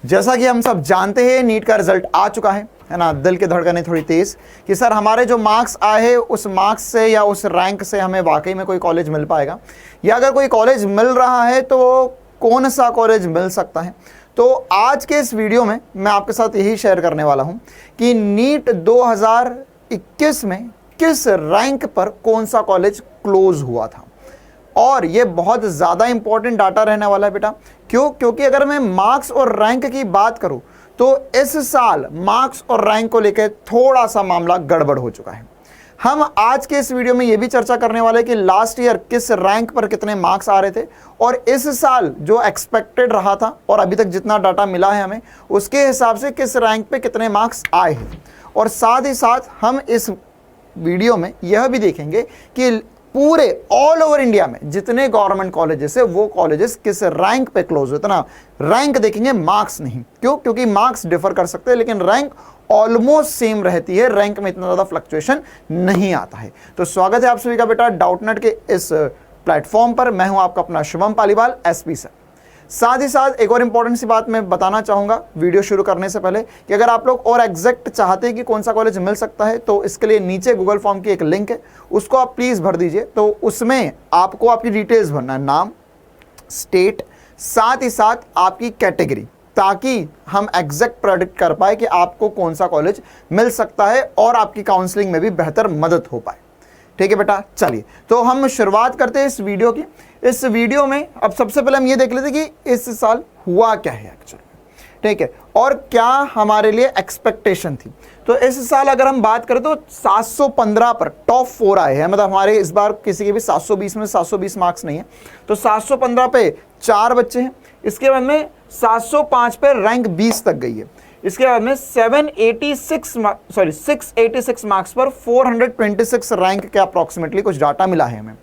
जैसा कि हम सब जानते हैं नीट का रिजल्ट आ चुका है ना। दिल की धड़कनें थोड़ी तेज कि सर हमारे जो मार्क्स आए हैं उस मार्क्स से या उस रैंक से हमें वाकई में कोई कॉलेज मिल पाएगा, या अगर कोई कॉलेज मिल रहा है तो कौन सा कॉलेज मिल सकता है। तो आज के इस वीडियो में मैं आपके साथ यही शेयर करने वाला हूं कि नीट 2021 में किस रैंक पर कौन सा कॉलेज क्लोज हुआ था। और ये बहुत ज़्यादा इंपॉर्टेंट डाटा रहने वाला है बेटा। क्यों? क्योंकि अगर मैं मार्क्स और रैंक की बात करूं तो इस साल मार्क्स और रैंक को लेकर थोड़ा सा मामला गड़बड़ हो चुका है। हम आज के इस वीडियो में ये भी चर्चा करने वाले हैं कि लास्ट ईयर किस रैंक पर कितने मार्क्स आ रहे थे और इस साल जो एक्सपेक्टेड रहा था और अभी तक जितना डाटा मिला है हमें उसके हिसाब से किस रैंक पे कितने मार्क्स आए हैं। और साथ ही साथ हम इस वीडियो में यह भी देखेंगे कि पूरे ऑल ओवर इंडिया में जितने गवर्नमेंट कॉलेजेस है वो कॉलेजेस किस रैंक पे क्लोज होते ना। रैंक देखेंगे, मार्क्स नहीं। क्यों? क्योंकि मार्क्स डिफर कर सकते हैं लेकिन रैंक ऑलमोस्ट सेम रहती है, रैंक में इतना ज़्यादा फ्लक्चुएशन नहीं आता है। तो स्वागत है आप सभी का बेटा डाउटनेट के इस प्लेटफॉर्म पर। मैं हूं आपका अपना शुभम पालीवाल एसपी सर। साथ ही साथ एक और इंपॉर्टेंट सी बात मैं बताना चाहूँगा वीडियो शुरू करने से पहले कि अगर आप लोग और एग्जैक्ट चाहते हैं कि कौन सा कॉलेज मिल सकता है तो इसके लिए नीचे गूगल फॉर्म की एक लिंक है, उसको आप प्लीज़ भर दीजिए। तो उसमें आपको आपकी डिटेल्स भरना है, नाम, स्टेट, साथ ही साथ आपकी कैटेगरी, ताकि हम एग्जैक्ट प्रेडिक्ट कर पाए कि आपको कौन सा कॉलेज मिल सकता है और आपकी काउंसलिंग में भी बेहतर मदद हो पाए। ठीक है बेटा, चलिए तो हम शुरुआत करते हैं इस वीडियो की। इस वीडियो में अब सबसे पहले हम ये देख लेते हैं कि इस साल हुआ क्या है एक्चुअली, ठीक है, और क्या हमारे लिए एक्सपेक्टेशन थी। तो इस साल अगर हम बात करें तो 715 पर टॉप 4 आए हैं। मतलब हमारे इस बार किसी के भी 720 में 720 मार्क्स नहीं है, तो 715 पे 4 बच्चे हैं। इसके बाद में 705 पे रैंक 20 तक गई है। इसके बाद में 686 मार्क्स पर 426 रैंक के अप्रॉक्सीमेटली कुछ डाटा मिला है हमें,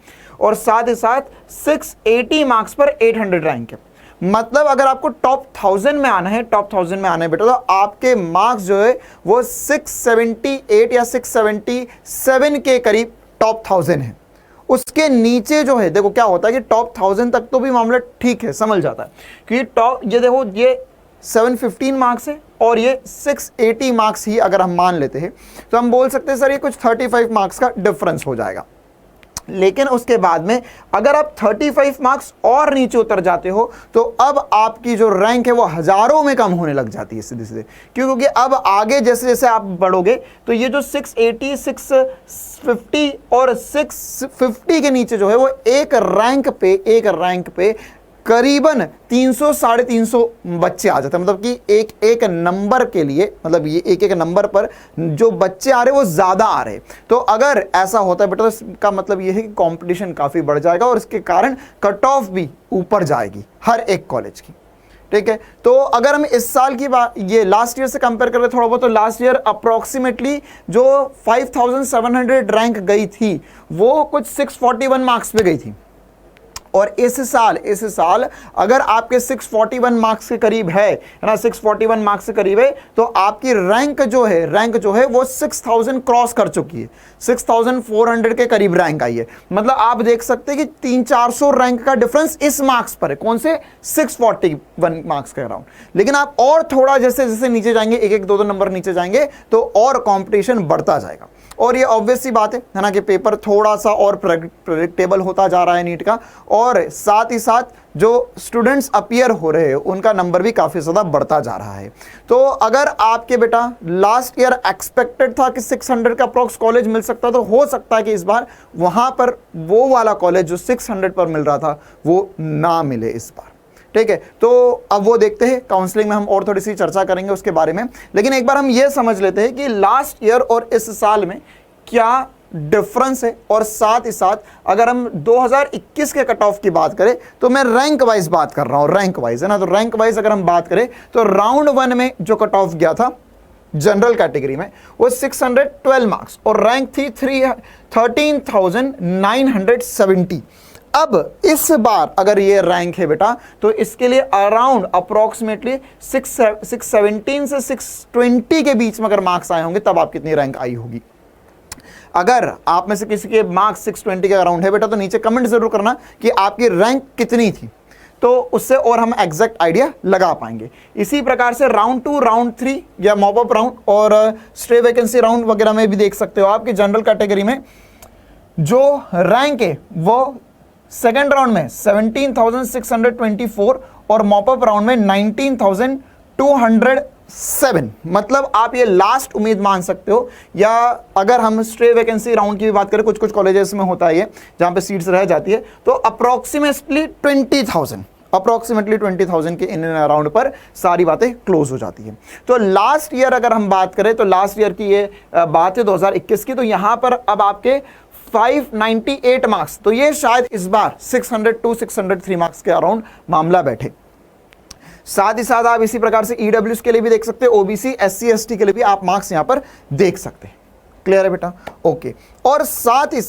और साथ ही साथ 680 मार्क्स पर 800 रैंक है। मतलब अगर आपको टॉप 1000 में आना है, टॉप 1000 में आना है बेटा, तो आपके मार्क्स जो है वो 678 या 677 के करीब टॉप 1000 है। उसके नीचे जो है, देखो क्या होता है कि टॉप 1000 तक तो भी मामला ठीक है, समझ जाता है, क्योंकि टॉप ये देखो ये 715 मार्क्स है और ये 680 मार्क्स ही अगर हम मान लेते हैं तो हम बोल सकते हैं सर ये कुछ 35 मार्क्स का डिफरेंस हो जाएगा। लेकिन उसके बाद में अगर आप 35 मार्क्स और नीचे उतर जाते हो तो अब आपकी जो रैंक है वो हजारों में कम होने लग जाती है सीधे सीधे। क्योंकि अब आगे जैसे जैसे आप बढ़ोगे तो ये जो 680, 650 और 650 के नीचे जो है वो एक रैंक पे करीबन 300 साढ़े 300 बच्चे आ जाते हैं। मतलब कि एक एक नंबर के लिए, मतलब ये एक एक नंबर पर जो बच्चे आ रहे हैं वो ज़्यादा आ रहे हैं। तो अगर ऐसा होता है बेटा तो इसका मतलब ये है कि कंपटीशन काफ़ी बढ़ जाएगा और इसके कारण कट ऑफ भी ऊपर जाएगी हर एक कॉलेज की। ठीक है, तो अगर हम इस साल की बात ये लास्ट ईयर से कंपेयर करें थोड़ा बहुत, तो लास्ट ईयर अप्रॉक्सीमेटली जो 5700 रैंक गई थी वो कुछ 641 मार्क्स पे गई थी। और इस साल अगर आपके 641 मार्क्स के करीब है ना, 641 मार्क्स के करीब है तो आपकी रैंक जो है वो 6000 क्रॉस कर चुकी है। 6400 के करीब रैंक आई है। मतलब आप देख सकते हैं कि 300-400 रैंक का डिफरेंस इस मार्क्स पर है। कौन से? 641 मार्क्स के अराउंड। लेकिन आप और थोड़ा जैसे जैसे नीचे जाएंगे, एक एक दो दो नंबर नीचे जाएंगे तो और कॉम्पिटिशन बढ़ता जाएगा। और ये ऑब्वियस सी बात है ना कि पेपर थोड़ा सा और प्रेडिक्टेबल होता जा रहा है नीट का, और साथ ही साथ जो स्टूडेंट्स अपीयर हो रहे हैं उनका नंबर भी काफ़ी ज़्यादा बढ़ता जा रहा है। तो अगर आपके बेटा लास्ट ईयर एक्सपेक्टेड था कि 600 का अप्रॉक्स कॉलेज मिल सकता, तो हो सकता है कि इस बार वहाँ पर वो वाला कॉलेज जो 600 पर मिल रहा था वो ना मिले इस बार। ठीक है, तो अब वो देखते हैं, काउंसलिंग में हम और थोड़ी सी चर्चा करेंगे उसके बारे में। लेकिन एक बार हम ये समझ लेते हैं कि लास्ट ईयर और इस साल में क्या डिफरेंस है। और साथ ही साथ अगर हम 2021 के कट ऑफ की बात करें तो मैं रैंक वाइज बात कर रहा हूं, रैंक वाइज है ना। तो रैंक वाइज अगर हम बात करें तो राउंड 1 में जो कट ऑफ गया था जनरल कैटेगरी में वो 612 मार्क्स और रैंक थी 13,970। अब इस बार अगर ये रैंक है बेटा तो इसके लिए अराउंड अप्रॉक्सीमेटली 617 से 620 के बीच में अगर मार्क्स आए होंगे तब आपकी कितनी रैंक आई होगी। अगर आप में से किसी के मार्क्स 620 के अराउंड है बेटा तो नीचे कमेंट जरूर करना कि आपकी रैंक कितनी थी। तो उससे और हम एग्जैक्ट आइडिया लगा पाएंगे। इसी प्रकार से राउंड 2, राउंड 3 या मॉप अप राउंड और स्ट्रे वैकेंसी राउंड वगैरह में भी देख सकते हो आपकी जनरल कैटेगरी में जो रैंक है वो सेकेंड राउंड में 17,624 और मॉपअप राउंड में 19,207। मतलब आप ये लास्ट उम्मीद मान सकते हो। या अगर हम स्ट्रे वैकेंसी राउंड की भी बात करें, कुछ कुछ कॉलेजेस में होता है ये जहां पे सीट्स रह जाती है, तो अप्रोक्सीमेटली 20,000 के इन राउंड पर सारी बातें क्लोज हो जाती है। तो लास्ट ईयर अगर हम बात करें तो लास्ट ईयर की ये बात है 2021 की, तो यहां पर अब आपके 598 मार्क्स, तो ये शायद इस बार 602 603 मार्क्स के अराउंड मामला बैठे। साथ ही साथ आप इसी प्रकार से ईडब्ल्यूएस के लिए भी देख सकते हैं, ओबीसी एससी एसटी के लिए भी आप मार्क्स यहां पर देख सकते हैं। क्लियर है बेटा? ओके। और साथ ही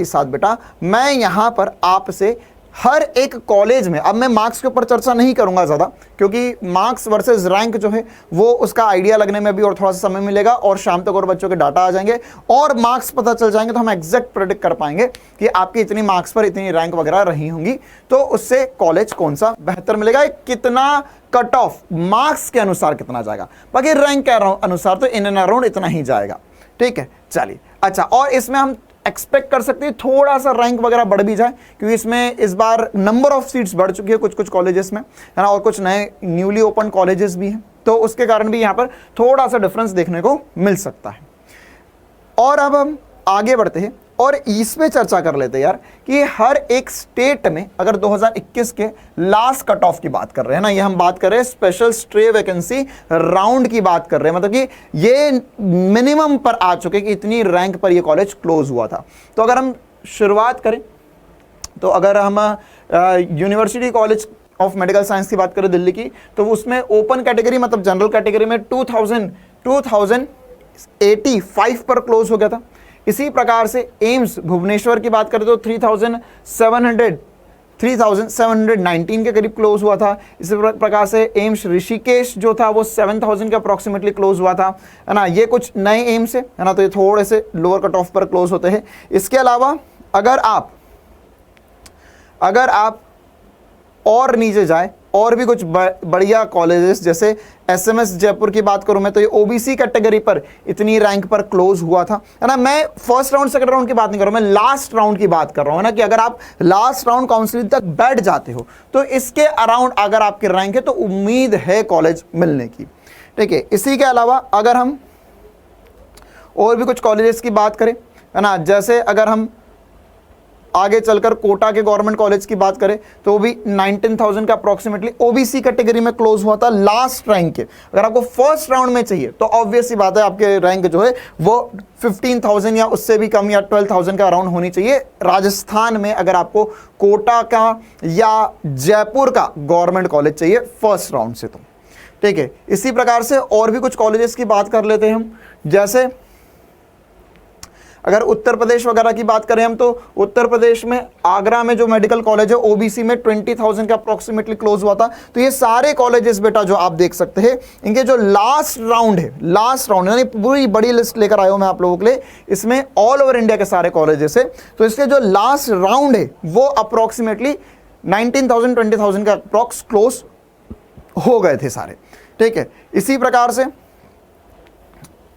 साथ बेटा मैं यहां पर आपसे हर एक कॉलेज में, अब मैं मार्क्स के ऊपर चर्चा नहीं करूंगा ज़्यादा, क्योंकि मार्क्स वर्सेस रैंक जो है वो उसका आइडिया लगने में भी और थोड़ा सा समय मिलेगा और शाम तक और बच्चों के डाटा आ जाएंगे और मार्क्स पता चल जाएंगे, तो हम एग्जैक्ट प्रेडिक्ट कर पाएंगे कि आपकी इतनी मार्क्स पर इतनी रैंक वगैरह रही होंगी, तो उससे कॉलेज कौन सा बेहतर मिलेगा, कितना कट ऑफ मार्क्स के अनुसार कितना जाएगा, बाकी रैंक के अनुसार तो इन एंड अराउंड इतना ही जाएगा। ठीक है, चलिए। अच्छा, और इसमें हम एक्सपेक्ट कर सकते हैं थोड़ा सा रैंक वगैरह बढ़ भी जाए, क्योंकि इसमें इस बार नंबर ऑफ सीट्स बढ़ चुकी है कुछ कुछ कॉलेजेस में, है ना, और कुछ नए न्यूली ओपन कॉलेजेस भी हैं, तो उसके कारण भी यहाँ पर थोड़ा सा डिफरेंस देखने को मिल सकता है। और अब हम आगे बढ़ते हैं और इस पे चर्चा कर लेते हैं यार कि हर एक स्टेट में अगर 2021 के लास्ट कट ऑफ की बात कर रहे हैं ना, ये हम बात कर रहे हैं स्पेशल स्ट्रे वैकेंसी राउंड की बात कर रहे हैं, मतलब कि ये मिनिमम पर आ चुके कि इतनी रैंक पर ये कॉलेज क्लोज हुआ था। तो अगर हम शुरुआत करें तो अगर हम university college of medical science की बात करें दिल्ली की, तो उसमें ओपन कैटेगरी मतलब जनरल कैटेगरी में 2085 पर क्लोज हो गया था। इसी प्रकार से एम्स भुवनेश्वर की बात करें तो 3,719 के करीब क्लोज हुआ था। इसी प्रकार से एम्स ऋषिकेश जो था वो 7,000 के अप्रॉक्सीमेटली क्लोज हुआ था, है ना। ये कुछ नए एम्स है ना, तो ये थोड़े से लोअर कट ऑफ पर क्लोज होते हैं। इसके अलावा अगर आप और नीचे जाए और भी कुछ बढ़िया कॉलेजेस, जैसे एसएमएस जयपुर की बात करूं मैं, तो ये ओबीसी कैटेगरी पर इतनी रैंक पर क्लोज हुआ था, है ना। मैं फर्स्ट राउंड सेकंड राउंड की बात नहीं कर रहा हूं, मैं लास्ट राउंड की बात कर रहा हूं, है ना, कि अगर आप लास्ट राउंड काउंसलिंग तक बैठ जाते हो तो इसके अराउंड अगर आपकी रैंक है तो उम्मीद है कॉलेज मिलने की। ठीक है। इसी के अलावा अगर हम और भी कुछ कॉलेजेस की बात करें, है ना, जैसे अगर हम आगे चलकर कोटा के गवर्नमेंट कॉलेज की बात करें तो वो भी 19,000 का अप्रोक्सीमेटली ओबीसी कैटेगरी में क्लोज हुआ था लास्ट रैंक के। अगर आपको फर्स्ट राउंड में चाहिए तो ऑब्वियस सी बात है आपके रैंक जो है वो 15,000 या उससे भी कम या 12,000 का अराउंड होनी चाहिए राजस्थान में, अगर आपको कोटा का या जयपुर का गवर्नमेंट कॉलेज चाहिए फर्स्ट राउंड से तो। ठीक है। इसी प्रकार से और भी कुछ कॉलेजेस की बात कर लेते हैं हम, जैसे अगर उत्तर प्रदेश वगैरह की बात करें हम, तो उत्तर प्रदेश में आगरा में जो मेडिकल कॉलेज है ओबीसी में 20,000 का अप्रोक्सीमेटली क्लोज हुआ था। तो ये सारे कॉलेजेस बेटा जो आप देख सकते हैं, इनके जो लास्ट राउंड यानी पूरी बड़ी लिस्ट लेकर आया हूं मैं आप लोगों के लिए, इसमें ऑल ओवर इंडिया के सारे कॉलेजेस है, तो इसके जो लास्ट राउंड है वो अप्रोक्सीमेटली 19,000 20,000 का अप्रोक्स क्लोज हो गए थे सारे। ठीक है। इसी प्रकार से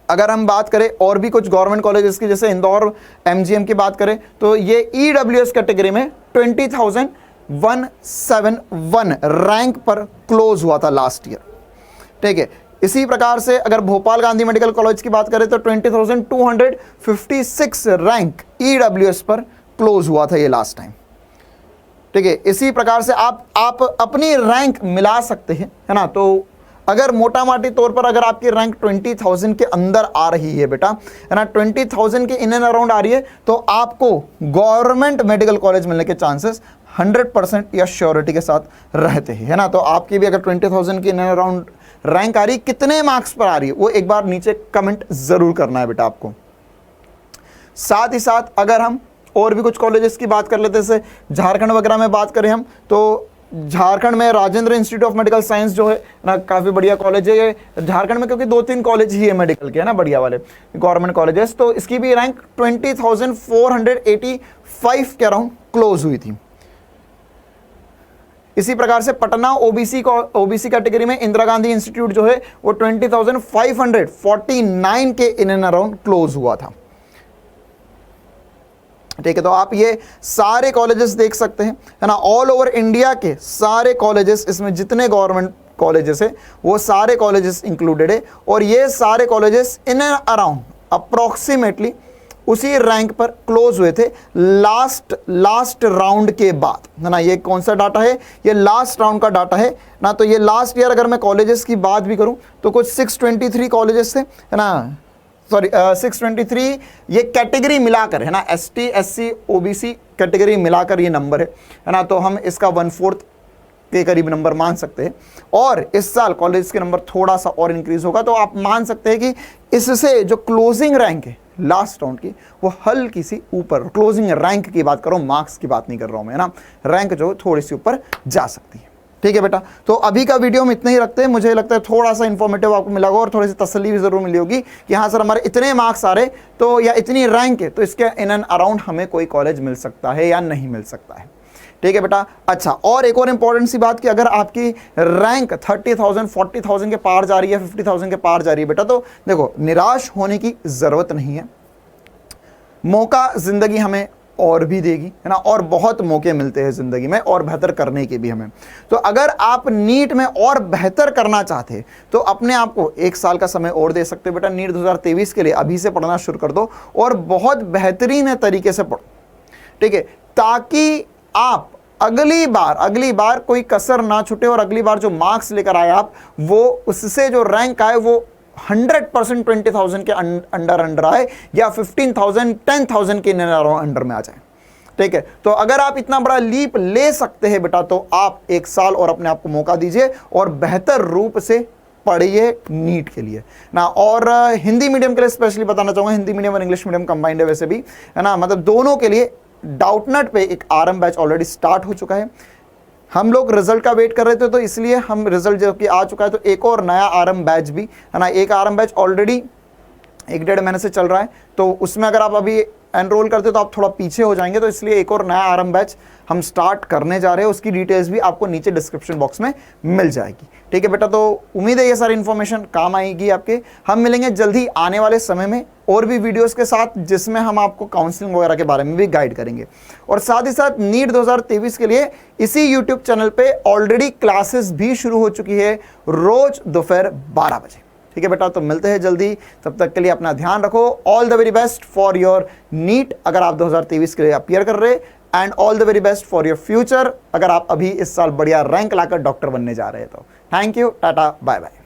अगर हम बात करें और भी कुछ गवर्नमेंट कॉलेजेस की, जैसे इंदौर एमजीएम की बात करें तो ये ईडब्ल्यूएस कैटेगरी में 20,171 रैंक पर क्लोज हुआ था लास्ट ईयर। ठीक है। इसी प्रकार से अगर भोपाल गांधी मेडिकल कॉलेज की बात करें तो 20,256 रैंक ईडब्ल्यूएस पर क्लोज हुआ था ये लास्ट टाइम। ठीक है। इसी प्रकार से आप अपनी रैंक मिला सकते हैं, है ना। तो अगर मोटा माटी तौर पर अगर आपकी रैंक 20,000 के अंदर आ रही है बेटा, है ना, 20,000 के इन एंड अराउंड आ रही है, तो आपको गवर्नमेंट मेडिकल कॉलेज मिलने के चांसेस 100% या श्योरिटी के साथ रहते हैं, है ना। तो आपकी भी अगर 20,000 की इन एंड अराउंड रैंक आ रही है, कितने मार्क्स पर आ रही है वो एक बार नीचे कमेंट जरूर करना है बेटा आपको। साथ ही साथ अगर हम और भी कुछ कॉलेजेस की बात कर लेते, जैसे झारखंड वगैरह में बात करें हम, तो झारखंड में Rajendra institute of medical science जो है ना, काफ़ी बढ़िया कॉलेज है ये झारखंड में, क्योंकि 2-3 कॉलेज ही है मेडिकल के, है ना, बढ़िया वाले गवर्नमेंट कॉलेजेस। तो इसकी भी रैंक 20,485 के अराउंड क्लोज हुई थी। इसी प्रकार से पटना ओबीसी कैटेगरी में इंदिरा गांधी इंस्टीट्यूट जो है वो 20,549 के इन एंड अराउंड क्लोज हुआ था। ठीक है, तो आप ये सारे कॉलेजेस देख सकते हैं, है ना, ऑल ओवर इंडिया के सारे कॉलेजेस, इसमें जितने गवर्नमेंट कॉलेजेस है वो सारे कॉलेजेस इंक्लूडेड है, और ये सारे colleges in and around approximately उसी रैंक पर क्लोज हुए थे लास्ट राउंड के बाद, है ना। ये कौन सा डाटा है, ये लास्ट राउंड का डाटा है ना। तो ये लास्ट ईयर अगर मैं कॉलेजेस की बात भी करूं तो कुछ 623 कॉलेजेस थे, है ना, सॉरी 623 ये कैटेगरी मिलाकर, है ना, ST SC OBC कैटेगरी मिलाकर ये नंबर है ना। तो हम इसका 1/4 के करीब नंबर मान सकते हैं, और इस साल कॉलेज के नंबर थोड़ा सा और इंक्रीज होगा, तो आप मान सकते हैं कि इससे जो क्लोजिंग रैंक है लास्ट राउंड की वो हल्की सी ऊपर, क्लोजिंग रैंक की बात कर रहा हूँ, मार्क्स की बात नहीं कर रहा हूँ मैं, है ना, रैंक जो थोड़ी सी ऊपर जा सकती है। ठीक है बेटा, तो अभी का वीडियो हम इतना ही रखते हैं। मुझे लगता है थोड़ा सा इंफॉर्मेटिव आपको मिला होगा और थोड़ी सी तसल्ली भी जरूर मिली होगी कि हाँ सर हमारे इतने मार्क्स आ रहे तो या इतनी रैंक है तो इसके इन एंड अराउंड हमें कोई कॉलेज मिल सकता है या नहीं मिल सकता है। ठीक है बेटा। अच्छा, और एक और इंपॉर्टेंट सी बात कि अगर आपकी रैंक 30,000 40,000 के पार जा रही है, 50,000 के पार जा रही है बेटा, तो देखो निराश होने की जरूरत नहीं है। मौका जिंदगी हमें और भी देगी, है ना, और बहुत मौके मिलते हैं ज़िंदगी में और बेहतर करने के भी हमें। तो अगर आप नीट में और बेहतर करना चाहते हैं तो अपने आप को 1 साल का समय और दे सकते हो बेटा। नीट 2023 के लिए अभी से पढ़ना शुरू कर दो और बहुत बेहतरीन तरीके से पढ़ो, ठीक है, ताकि आप अगली बार कोई कसर ना छूटे और अगली बार जो मार्क्स लेकर आए आप वो उससे जो रैंक आए वो 100% 20,000 के अंडर आए या 15,000 10,000 के अंडर में आ जाए। ठीक है, तो अगर आप इतना बड़ा लीप ले सकते हैं बेटा तो आप 1 साल और अपने आप को मौका दीजिए और बेहतर रूप से पढ़िए नीट के लिए ना। और हिंदी मीडियम के लिए स्पेशली बताना चाहूंगा, हिंदी मीडियम और इंग्लिश मीडियम कंबाइंड है वैसे भी, है ना, मतलब दोनों के लिए डाउटनट पे एक RM बैच ऑलरेडी स्टार्ट हो चुका है। हम लोग रिजल्ट का वेट कर रहे थे तो इसलिए हम रिजल्ट जब कि आ चुका है तो एक और नया RM बैच भी, है ना, एक RM बैच ऑलरेडी 1-1.5 महीने से चल रहा है, तो उसमें अगर आप अभी एनरोल करते तो आप थोड़ा पीछे हो जाएंगे, तो इसलिए एक और नया RM बैच हम स्टार्ट करने जा रहे हैं। उसकी डिटेल्स भी आपको नीचे डिस्क्रिप्शन बॉक्स में मिल जाएगी। ठीक है बेटा, तो उम्मीद है ये सारी इन्फॉर्मेशन काम आएगी आपके। हम मिलेंगे जल्दी आने वाले समय में और भी वीडियोस के साथ जिसमें हम आपको काउंसलिंग वगैरह के बारे में भी गाइड करेंगे, और साथ ही साथ नीट 2023 के लिए इसी यूट्यूब चैनल पे ऑलरेडी क्लासेस भी शुरू हो चुकी है रोज दोपहर 12 बजे। ठीक है बेटा, तो मिलते हैं जल्दी, तब तक के लिए अपना ध्यान रखो। All the very best for your NEET अगर आप 2023 के लिए अपीयर कर रहे, and all the very best for your future अगर आप अभी इस साल बढ़िया रैंक लाकर डॉक्टर बनने जा रहे हैं तो। Thank you, tata, bye bye.